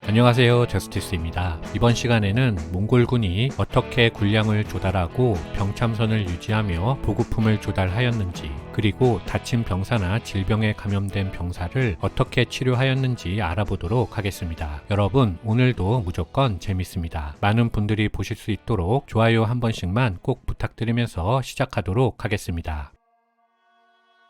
안녕하세요, 저스티스입니다. 이번 시간에는 몽골군이 어떻게 군량을 조달하고 병참선을 유지하며 보급품을 조달하였는지, 그리고 다친 병사나 질병에 감염된 병사를 어떻게 치료하였는지 알아보도록 하겠습니다. 여러분, 오늘도 무조건 재밌습니다. 많은 분들이 보실 수 있도록 좋아요 한 번씩만 꼭 부탁드리면서 시작하도록 하겠습니다.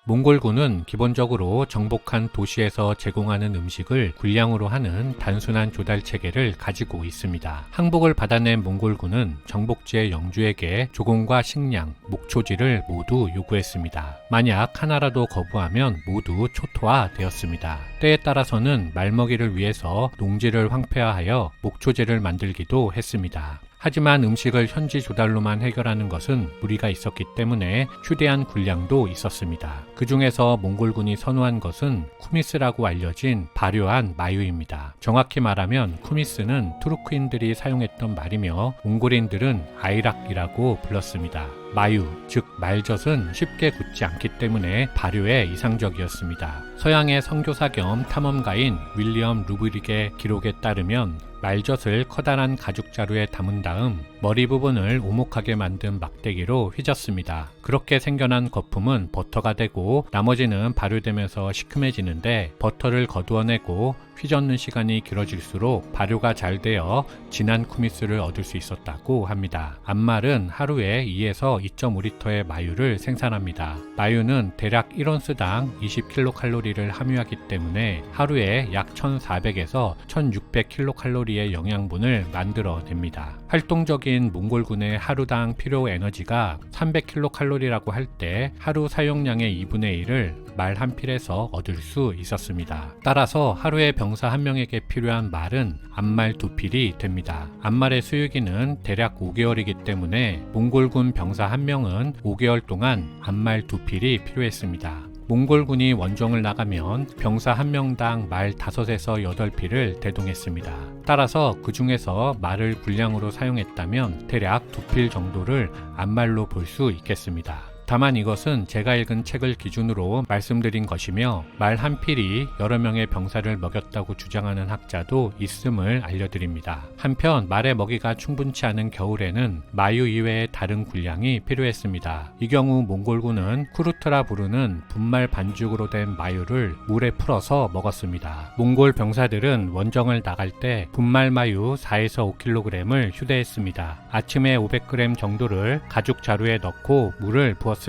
몽골군은 기본적으로 정복한 도시에서 제공하는 음식을 군량으로 하는 단순한 조달 체계를 가지고 있습니다. 항복을 받아낸 몽골군은 정복지의 영주에게 조공과 식량, 목초지를 모두 요구했습니다. 만약 하나라도 거부하면 모두 초토화되었습니다. 때에 따라서는 말먹이를 위해서 농지를 황폐화하여 목초지를 만들기도 했습니다. 하지만 음식을 현지 조달로만 해결하는 것은 무리가 있었기 때문에 휴대한 군량도 있었습니다. 그 중에서 몽골군이 선호한 것은 쿠미스라고 알려진 발효한 마유입니다. 정확히 말하면 쿠미스는 투르크인들이 사용했던 말이며 몽골인들은 아이락이라고 불렀습니다. 마유, 즉 말젓은 쉽게 굳지 않기 때문에 발효에 이상적이었습니다. 서양의 선교사 겸 탐험가인 윌리엄 루브릭의 기록에 따르면 말젓을 커다란 가죽 자루에 담은 다음 머리 부분을 오목하게 만든 막대기로 휘졌습니다. 그렇게 생겨난 거품은 버터가 되고 나머지는 발효되면서 시큼해지는데, 버터를 거두어내고 휘젓는 시간이 길어질수록 발효가 잘 되어 진한 쿠미스를 얻을 수 있었다고 합니다. 암말은 하루에 2에서 2.5리터의 마유를 생산합니다. 마유는 대략 1온스당 20kcal를 함유하기 때문에 하루에 약 1400에서 1600kcal의 영양분을 만들어냅니다. 활동적인 몽골군의 하루당 필요 에너지가 300kcal라고 할 때 하루 사용량의 2분의 1을 말 한 필에서 얻을 수 있었습니다. 따라서 하루에 병사 한 명에게 필요한 말은 암말 2필이 됩니다. 암말의 수유기는 대략 5개월이기 때문에 몽골군 병사 한 명은 5개월 동안 암말 2필이 필요했습니다. 몽골군이 원정을 나가면 병사 한 명당 말 5에서 8필을 대동했습니다. 따라서 그 중에서 말을 군량으로 사용했다면 대략 2필 정도를 암말로 볼 수 있겠습니다. 다만 이것은 제가 읽은 책을 기준으로 말씀드린 것이며, 말 한 필이 여러 명의 병사를 먹였다고 주장하는 학자도 있음을 알려드립니다. 한편 말의 먹이가 충분치 않은 겨울에는 마유 이외의 다른 군량이 필요했습니다. 이 경우 몽골군은 쿠루트라 부르는 분말 반죽으로 된 마유를 물에 풀어서 먹었습니다. 몽골 병사들은 원정을 나갈 때 분말 마유 4에서 5kg을 휴대했습니다. 아침에 500g 정도를 가죽 자루에 넣고 물을 부었습니다.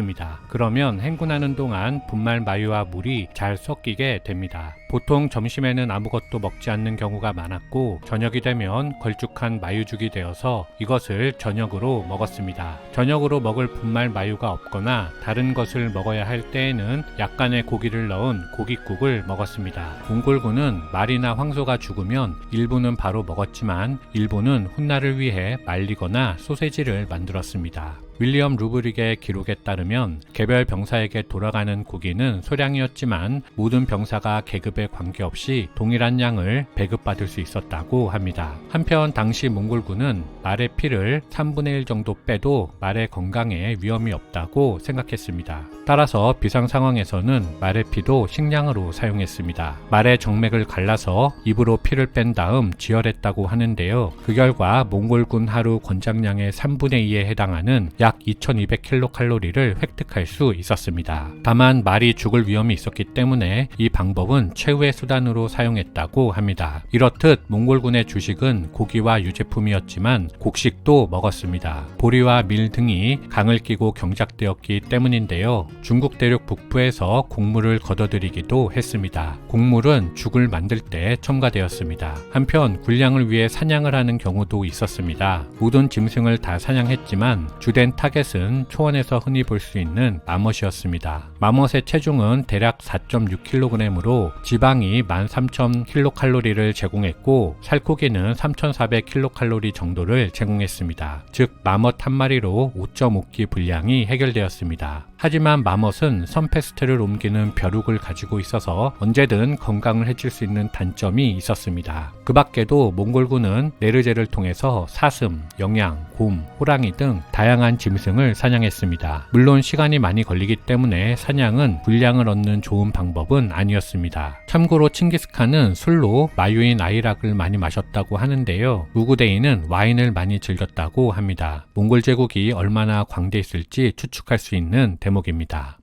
그러면 행군하는 동안 분말 마유와 물이 잘 섞이게 됩니다. 보통 점심에는 아무것도 먹지 않는 경우가 많았고, 저녁이 되면 걸쭉한 마유죽이 되어서 이것을 저녁으로 먹었습니다. 저녁으로 먹을 분말 마유가 없거나 다른 것을 먹어야 할 때에는 약간의 고기를 넣은 고깃국을 먹었습니다. 몽골군은 말이나 황소가 죽으면 일부는 바로 먹었지만 일부는 훗날을 위해 말리거나 소세지를 만들었습니다. 윌리엄 루브릭의 기록에 따르면 개별 병사에게 돌아가는 고기는 소량이었지만 모든 병사가 계급에 관계없이 동일한 양을 배급받을 수 있었다고 합니다. 한편 당시 몽골군은 말의 피를 3분의 1 정도 빼도 말의 건강에 위험이 없다고 생각했습니다. 따라서 비상 상황에서는 말의 피도 식량으로 사용했습니다. 말의 정맥을 갈라서 입으로 피를 뺀 다음 지혈했다고 하는데요. 그 결과 몽골군 하루 권장량의 3분의 2에 해당하는 약 2200kcal를 획득할 수 있었습니다. 다만 말이 죽을 위험이 있었기 때문에 이 방법은 최후의 수단으로 사용했다고 합니다. 이렇듯 몽골군의 주식은 고기와 유제품이었지만 곡식도 먹었습니다. 보리와 밀 등이 강을 끼고 경작되었기 때문인데요. 중국 대륙 북부에서 곡물을 걷어들이기도 했습니다. 곡물은 죽을 만들 때 첨가되었습니다. 한편 군량을 위해 사냥을 하는 경우도 있었습니다. 모든 짐승을 다 사냥했지만 주된 타겟은 초원에서 흔히 볼 수 있는 마멋이었습니다. 마멋의 체중은 대략 4.6kg으로 지방이 13,000kcal를 제공했고 살코기는 3,400kcal 정도를 제공했습니다. 즉 마멋 한 마리로 5.5끼 분량이 해결되었습니다. 하지만 마멋은 선페스트를 옮기는 벼룩을 가지고 있어서 언제든 건강을 해칠 수 있는 단점이 있었습니다. 그 밖에도 몽골군은 네르제를 통해서 사슴, 영양, 곰, 호랑이 등 다양한 짐승을 사냥했습니다. 물론 시간이 많이 걸리기 때문에 사냥은 군량을 얻는 좋은 방법은 아니었습니다. 참고로 칭기스칸은 술로 마유인 아이락을 많이 마셨다고 하는데요. 무구데이는 와인을 많이 즐겼다고 합니다. 몽골 제국이 얼마나 광대했을지 추측할 수 있는 대목입니다.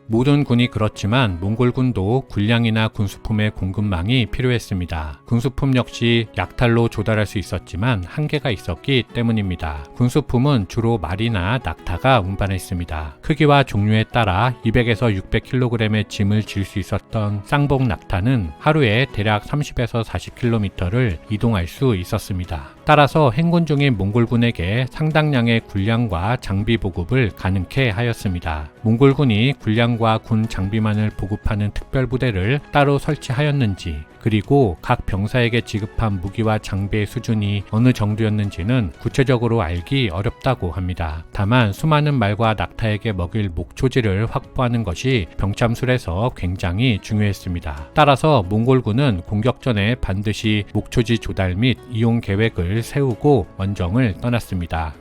모든 군이 그렇지만 몽골군도 군량이나 군수품의 공급망이 필요했습니다. 군수품 역시 약탈로 조달할 수 있었지만 한계가 있었기 때문입니다. 군수품은 주로 말이나 낙타가 운반했습니다. 크기와 종류에 따라 200에서 600kg의 짐을 질 수 있었던 쌍복 낙타는 하루에 대략 30에서 40km를 이동할 수 있었습니다. 따라서 행군 중인 몽골군에게 상당량의 군량과 장비 보급을 가능케 하였습니다. 몽골군이 군량과 군 장비만을 보급하는 특별부대를 따로 설치하였는지, 그리고 각 병사에게 지급한 무기와 장비의 수준이 어느 정도였는지는 구체적으로 알기 어렵다고 합니다. 다만 수많은 말과 낙타에게 먹일 목초지를 확보하는 것이 병참술에서 굉장히 중요했습니다. 따라서 몽골군은 공격 전에 반드시 목초지 조달 및 이용 계획을 세우고 원정을 떠났습니다.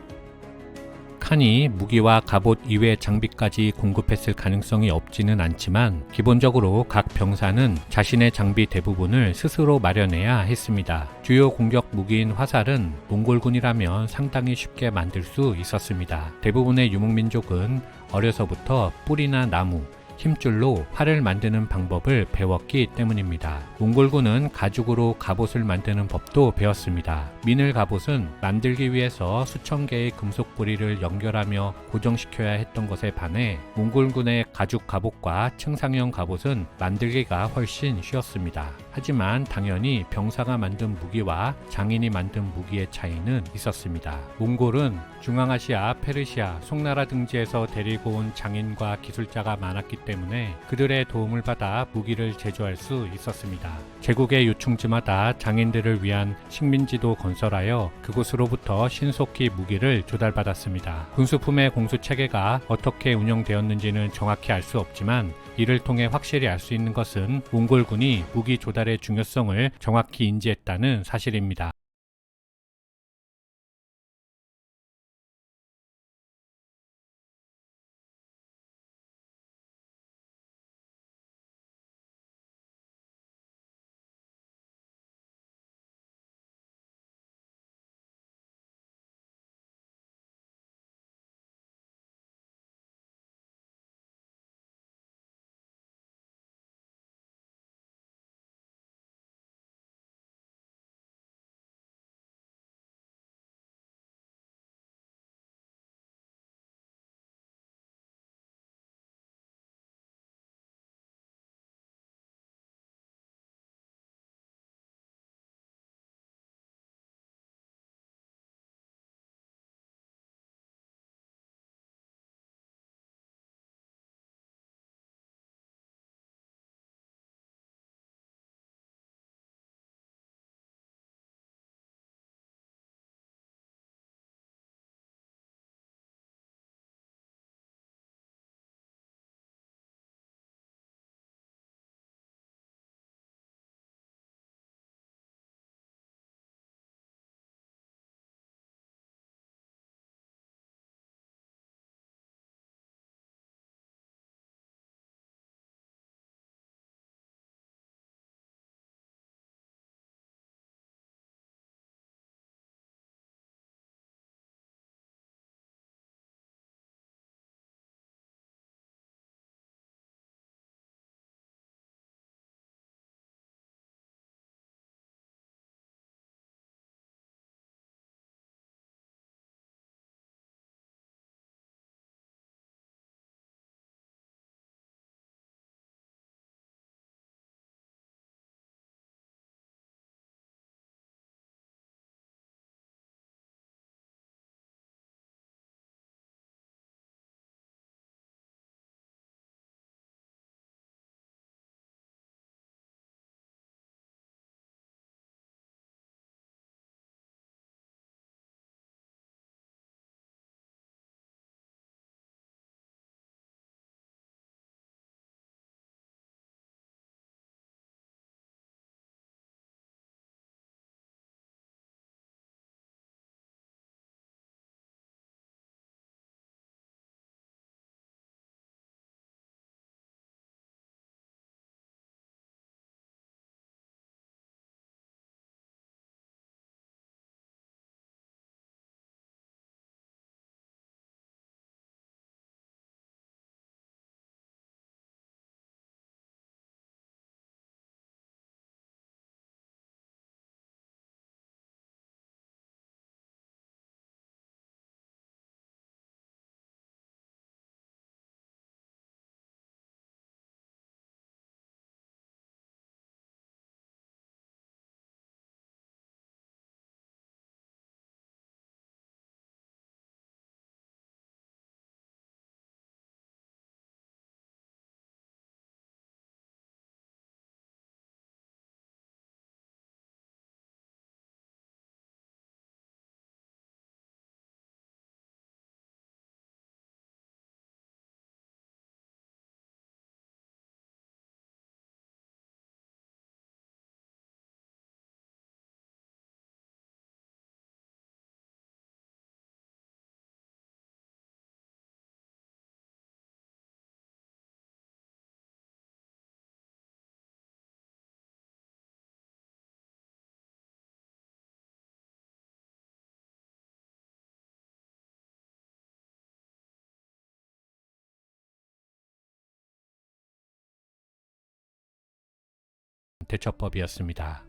칸이 무기와 갑옷 이외의 장비까지 공급했을 가능성이 없지는 않지만 기본적으로 각 병사는 자신의 장비 대부분을 스스로 마련해야 했습니다. 주요 공격 무기인 화살은 몽골군이라면 상당히 쉽게 만들 수 있었습니다. 대부분의 유목민족은 어려서부터 뿔이나 나무, 힘줄로 활을 만드는 방법을 배웠기 때문입니다. 몽골군은 가죽으로 갑옷을 만드는 법도 배웠습니다. 미늘 갑옷은 만들기 위해서 수천 개의 금속 부리를 연결하며 고정시켜야 했던 것에 반해 몽골군의 가죽 갑옷과 청상형 갑옷은 만들기가 훨씬 쉬웠습니다. 하지만 당연히 병사가 만든 무기와 장인이 만든 무기의 차이는 있었습니다. 몽골은 중앙아시아, 페르시아, 송나라 등지에서 데리고 온 장인과 기술자가 많았기 때문에 그들의 도움을 받아 무기를 제조할 수 있었습니다. 제국의 요충지마다 장인들을 위한 식민지도 건설하여 그곳으로부터 신속히 무기를 조달받았습니다. 군수품의 공수체계가 어떻게 운영되었는지는 정확히 알 수 없지만 이를 통해 확실히 알 수 있는 것은 몽골군이 무기 조달의 중요성을 정확히 인지했다는 사실입니다. 대처법이었습니다.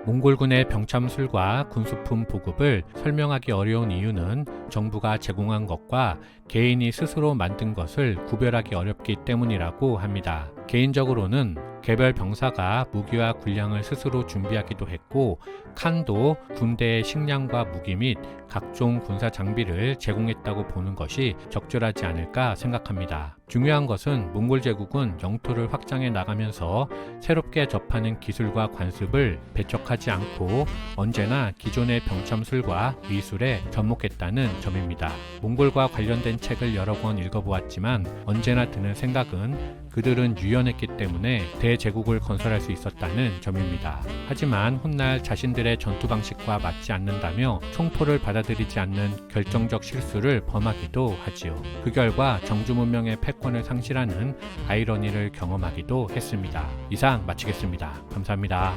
몽골군의 병참술과 군수품 보급을 설명하기 어려운 이유는 정부가 제공한 것과 개인이 스스로 만든 것을 구별하기 어렵기 때문이라고 합니다. 개인적으로는 개별 병사가 무기와 군량을 스스로 준비하기도 했고, 칸도 군대의 식량과 무기 및 각종 군사 장비를 제공했다고 보는 것이 적절하지 않을까 생각합니다. 중요한 것은 몽골 제국은 영토를 확장해 나가면서 새롭게 접하는 기술과 관습을 배척하지 않고 언제나 기존의 병참술과 의술에 접목했다는 점입니다. 몽골과 관련된 책을 여러 권 읽어보았지만 언제나 드는 생각은 그들은 유연했기 때문에 대제국을 건설할 수 있었다는 점입니다. 하지만 훗날 자신들의 전투 방식과 맞지 않는다며 총포를 받아들이지 않는 결정적 실수를 범하기도 하지요. 그 결과 정주 문명의 패권을 상실하는 아이러니를 경험하기도 했습니다. 이상 마치겠습니다. 감사합니다.